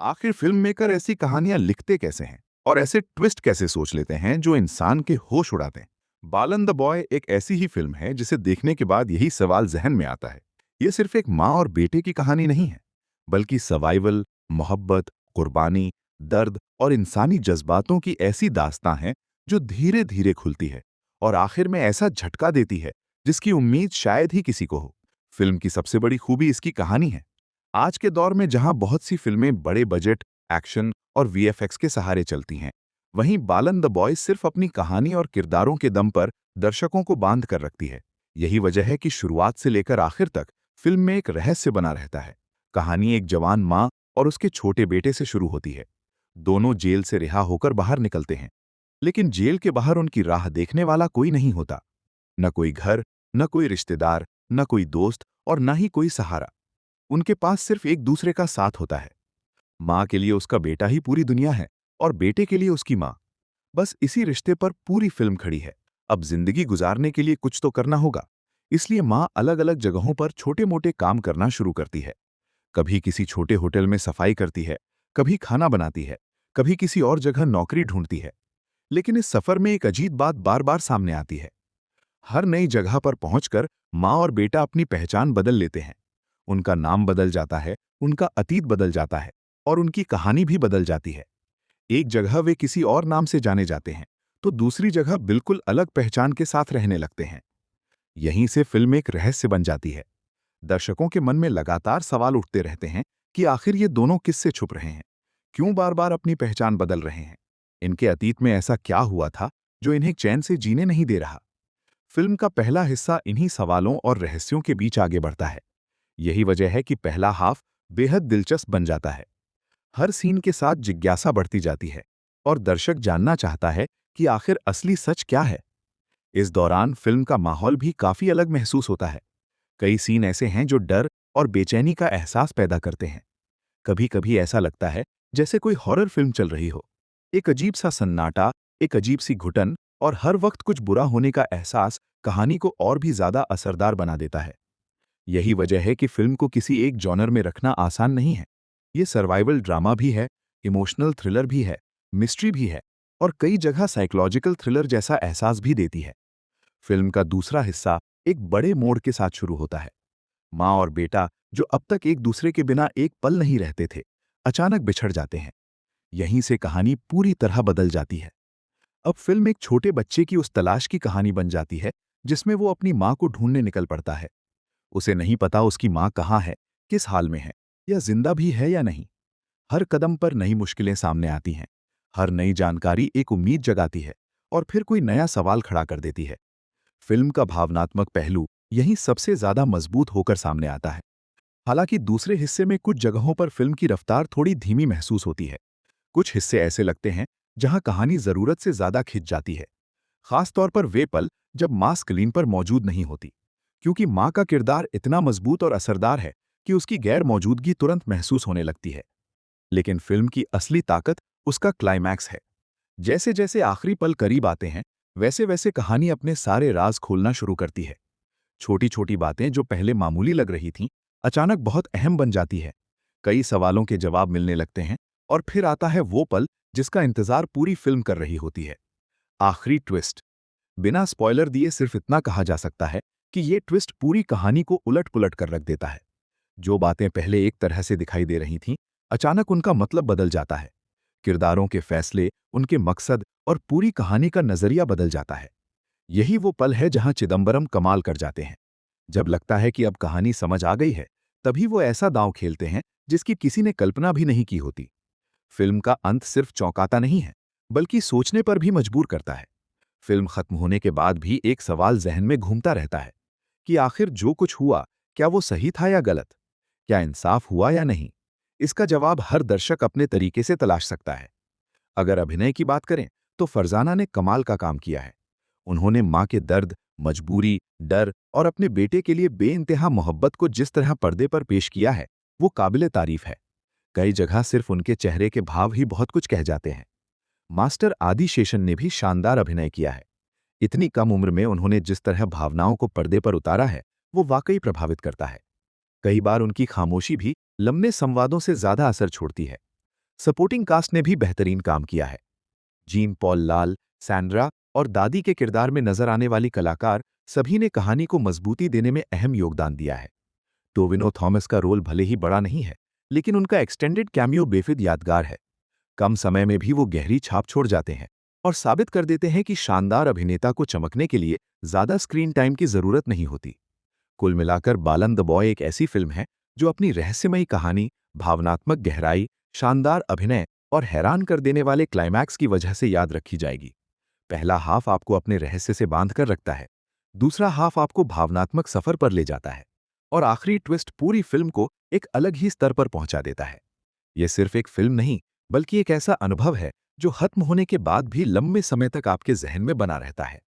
आखिर film maker ऐसी कहानियां लिखते कैसे हैं और ऐसे ट्विस्ट कैसे सोच लेते हैं जो इंसान के होश उड़ाते हैं। बालन द बॉय एक ऐसी ही फिल्म है जिसे देखने के बाद यही सवाल जहन में आता है। ये सिर्फ एक माँ और बेटे की कहानी नहीं है, बल्कि सर्वाइवल, मोहब्बत, कुर्बानी, दर्द और इंसानी जज्बातों की ऐसी दास्तां है जो धीरे धीरे खुलती है और आखिर में ऐसा झटका देती है जिसकी उम्मीद शायद ही किसी को हो। फिल्म की सबसे बड़ी खूबी इसकी कहानी है। आज के दौर में जहां बहुत सी फिल्में बड़े बजट, एक्शन और वीएफएक्स के सहारे चलती हैं, वहीं बालन द बॉय सिर्फ अपनी कहानी और किरदारों के दम पर दर्शकों को बांध कर रखती है। यही वजह है कि शुरुआत से लेकर आखिर तक फिल्म में एक रहस्य बना रहता है। कहानी एक जवान माँ और उसके छोटे बेटे से शुरू होती है। दोनों जेल से रिहा होकर बाहर निकलते हैं, लेकिन जेल के बाहर उनकी राह देखने वाला कोई नहीं होता। न कोई घर, न कोई रिश्तेदार, न कोई दोस्त और न ही कोई सहारा। उनके पास सिर्फ एक दूसरे का साथ होता है। माँ के लिए उसका बेटा ही पूरी दुनिया है और बेटे के लिए उसकी माँ। बस इसी रिश्ते पर पूरी फिल्म खड़ी है। अब जिंदगी गुजारने के लिए कुछ तो करना होगा, इसलिए माँ अलग अलग जगहों पर छोटे मोटे काम करना शुरू करती है। कभी किसी छोटे होटल में सफाई करती है, कभी खाना बनाती है, कभी किसी और जगह नौकरी ढूंढती है। लेकिन इस सफर में एक अजीब बात बार बार सामने आती है। हर नई जगह पर पहुंचकर माँ और बेटा अपनी पहचान बदल लेते हैं। उनका नाम बदल जाता है, उनका अतीत बदल जाता है और उनकी कहानी भी बदल जाती है। एक जगह वे किसी और नाम से जाने जाते हैं, तो दूसरी जगह बिल्कुल अलग पहचान के साथ रहने लगते हैं। यहीं से फिल्म एक रहस्य बन जाती है। दर्शकों के मन में लगातार सवाल उठते रहते हैं कि आखिर ये दोनों किससे छुप रहे हैं, क्यों बार बार अपनी पहचान बदल रहे हैं, इनके अतीत में ऐसा क्या हुआ था जो इन्हें चैन से जीने नहीं दे रहा। फिल्म का पहला हिस्सा इन्हीं सवालों और रहस्यों के बीच आगे बढ़ता है। यही वजह है कि पहला हाफ बेहद दिलचस्प बन जाता है। हर सीन के साथ जिज्ञासा बढ़ती जाती है और दर्शक जानना चाहता है कि आखिर असली सच क्या है। इस दौरान फिल्म का माहौल भी काफी अलग महसूस होता है। कई सीन ऐसे हैं जो डर और बेचैनी का एहसास पैदा करते हैं। कभी कभी ऐसा लगता है जैसे कोई हॉरर फिल्म चल रही हो। एक अजीब सा सन्नाटा, एक अजीब सी घुटन और हर वक्त कुछ बुरा होने का एहसास कहानी को और भी ज्यादा असरदार बना देता है। यही वजह है कि फिल्म को किसी एक जॉनर में रखना आसान नहीं है। ये सर्वाइवल ड्रामा भी है, इमोशनल थ्रिलर भी है, मिस्ट्री भी है और कई जगह साइकोलॉजिकल थ्रिलर जैसा एहसास भी देती है। फिल्म का दूसरा हिस्सा एक बड़े मोड़ के साथ शुरू होता है। माँ और बेटा, जो अब तक एक दूसरे के बिना एक पल नहीं रहते थे, अचानक बिछड़ जाते हैं। यहीं से कहानी पूरी तरह बदल जाती है। अब फिल्म एक छोटे बच्चे की उस तलाश की कहानी बन जाती है जिसमें वो अपनी माँ को ढूंढने निकल पड़ता है। उसे नहीं पता उसकी माँ कहाँ है, किस हाल में है, या जिंदा भी है या नहीं। हर कदम पर नई मुश्किलें सामने आती हैं। हर नई जानकारी एक उम्मीद जगाती है और फिर कोई नया सवाल खड़ा कर देती है। फिल्म का भावनात्मक पहलू यहीं सबसे ज्यादा मजबूत होकर सामने आता है। हालांकि दूसरे हिस्से में कुछ जगहों पर फिल्म की रफ्तार थोड़ी धीमी महसूस होती है। कुछ हिस्से ऐसे लगते हैं जहां कहानी जरूरत से ज्यादा खिंच जाती है। खास तौर पर वे पल जब माँ स्क्रीन पर मौजूद नहीं होती, क्योंकि माँ का किरदार इतना मजबूत और असरदार है कि उसकी गैर मौजूदगी तुरंत महसूस होने लगती है। लेकिन फिल्म की असली ताकत उसका क्लाइमैक्स है। जैसे जैसे आखिरी पल करीब आते हैं, वैसे वैसे कहानी अपने सारे राज खोलना शुरू करती है। छोटी छोटी बातें जो पहले मामूली लग रही थीं, अचानक बहुत अहम बन जाती है। कई सवालों के जवाब मिलने लगते हैं और फिर आता है वो पल जिसका इंतजार पूरी फिल्म कर रही होती है, आखिरी ट्विस्ट। बिना स्पॉइलर दिए सिर्फ इतना कहा जा सकता है कि ये ट्विस्ट पूरी कहानी को उलट-पुलट कर रख देता है। जो बातें पहले एक तरह से दिखाई दे रही थीं, अचानक उनका मतलब बदल जाता है। किरदारों के फैसले, उनके मकसद और पूरी कहानी का नजरिया बदल जाता है। यही वो पल है जहां चिदम्बरम कमाल कर जाते हैं। जब लगता है कि अब कहानी समझ आ गई है, तभी वो ऐसा दांव खेलते हैं जिसकी किसी ने कल्पना भी नहीं की होती। फिल्म का अंत सिर्फ चौंकाता नहीं है, बल्कि सोचने पर भी मजबूर करता है। फिल्म खत्म होने के बाद भी एक सवाल जहन में घूमता रहता है कि आखिर जो कुछ हुआ, क्या वो सही था या गलत? क्या इंसाफ हुआ या नहीं? इसका जवाब हर दर्शक अपने तरीके से तलाश सकता है। अगर अभिनय की बात करें, तो फरजाना ने कमाल का काम किया है। उन्होंने माँ के दर्द, मजबूरी, डर और अपने बेटे के लिए बेइंतहा मोहब्बत को जिस तरह पर्दे पर पेश किया है, वो काबिले तारीफ है। कई जगह सिर्फ उनके चेहरे के भाव ही बहुत कुछ कह जाते हैं। मास्टर आदि शेषन ने भी शानदार अभिनय किया है। इतनी कम उम्र में उन्होंने जिस तरह भावनाओं को पर्दे पर उतारा है, वो वाकई प्रभावित करता है। कई बार उनकी खामोशी भी लंबे संवादों से ज्यादा असर छोड़ती है। सपोर्टिंग कास्ट ने भी बेहतरीन काम किया है। जीन पॉल लाल, सैंड्रा और दादी के किरदार में नजर आने वाली कलाकार सभी ने कहानी को मजबूती देने में अहम योगदान दिया है। टोविनो थॉमस का रोल भले ही बड़ा नहीं है, लेकिन उनका एक्सटेंडेड कैमियो बेफिद यादगार है। कम समय में भी वो गहरी छाप छोड़ जाते हैं और साबित कर देते हैं कि शानदार अभिनेता को चमकने के लिए ज्यादा स्क्रीन टाइम की जरूरत नहीं होती। कुल मिलाकर बालन द बॉय एक ऐसी फिल्म है जो अपनी रहस्यमयी कहानी, भावनात्मक गहराई, शानदार अभिनय और हैरान कर देने वाले क्लाइमैक्स की वजह से याद रखी जाएगी। पहला हाफ आपको अपने रहस्य से बांध कर रखता है, दूसरा हाफ आपको भावनात्मक सफर पर ले जाता है और आखिरी ट्विस्ट पूरी फिल्म को एक अलग ही स्तर पर पहुंचा देता है। यह सिर्फ एक फिल्म नहीं, बल्कि एक ऐसा अनुभव है जो खत्म होने के बाद भी लंबे समय तक आपके जहन में बना रहता है।